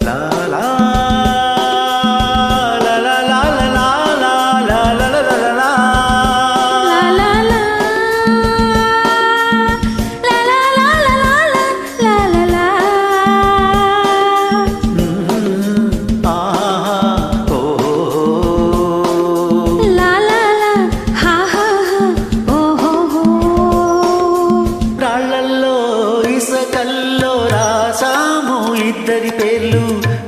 లా లా లా లా లా లా లా లా లా లా లా లా. ఇసకల్లో రాసాము ఇద్దరి పేర్లు,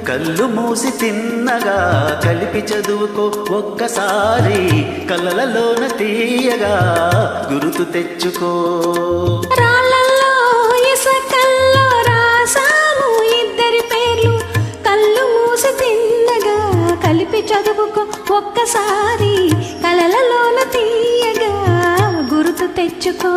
కళ్ళు మూసి తిన్నగా కలిపి చదువుకో ఒక్కసారి, కళ్ళలోన తీయగా గుర్తు తెచ్చుకో. రాళ్ళల్లో ఇసకల్లో రాసాము ఇద్దరి పేర్లు, కళ్ళు మూసి తిన్నగా కలిపి చదువుకో ఒక్కసారి, కళ్ళలోన తీయగా గుర్తు తెచ్చుకో.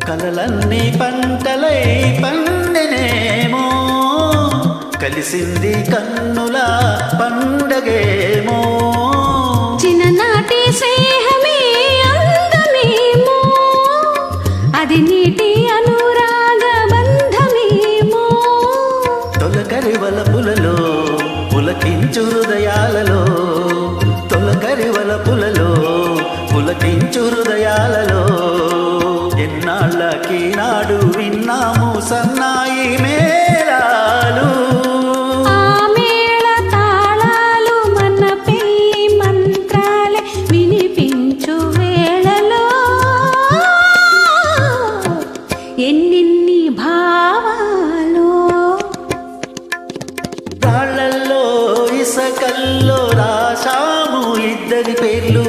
కలలన్నీ పంటలై పండెనేమో, కలిసింది కన్నుల పండగేమో. చిన్ననాటి స్నేహమే అందమేమో, అది నీటి అనురాగ బంధమేమో. తొలకరి వలపులలో పులకించు హృదయాలలో, తొలకరి వలపులలో పులకించు హృదయాలలో, ఎన్నాళ్ళకి నాడు విన్నాము సన్నాయి మేళాలు. ఆ మేళ తాళాలు మన పెళ్లి మంత్రాలే వినిపించు వేళలో, ఎన్నెన్ని భావాలు. రాళ్ళల్లో ఇసకల్లో రాసాము ఇద్దరి పేర్లు,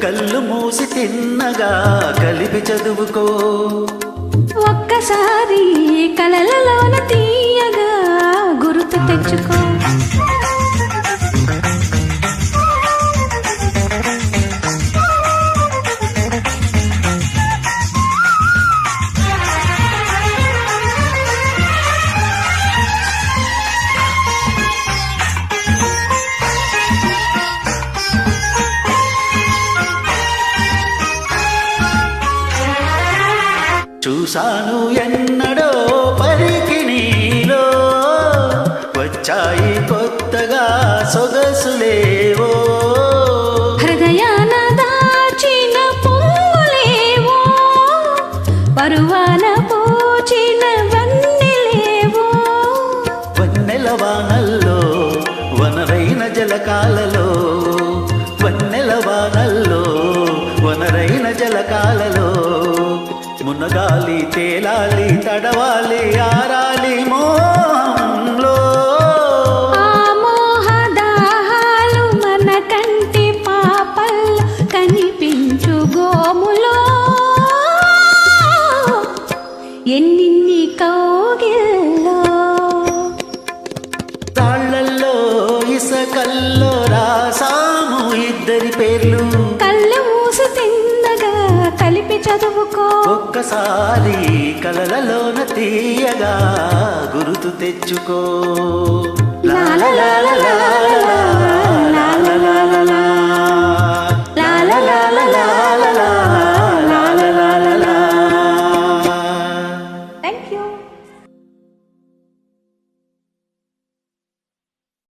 కళ్ళు మూసి తిన్నగా కలిపి చదువుకో ఒక్కసారి, కలలలోన తీయగా గుర్తు తెచ్చుకో. చూశాను ఎన్నడో పరికి నీలో, వచ్చాయి కొత్తగా సొగసులేవో. హృదయాన దాచిన పొంగులేవో, పరువాన పోచిన వన్నెలేవో. వన్నెల వానల్లో వనరైన జలకాలలో, వన్నెల వానల్లో వనరైన జలకాలలో, మునగాలి తేలాలి తడవాలి ఆరాలి మోహంలో. ఆ మోహదాహాలు మన కంటి పాపల్లో కనిపించు గోములో, ఎన్నిన్ని కౌగిల్లో. తాళ్ళల్లో ఇసకల్లో రాసాము ఇద్దరి పేర్లు, కళ్ళు మూసి తిన్నగా కలిపి చదువుకో ఒక్కసారి, కలలలోన తీయగా గుర్తు తెచ్చుకో. లా లా లా లా లా లా లా లా లా లా లా. లా లా లా లా లా లా లా లా లా లా లా. Thank you.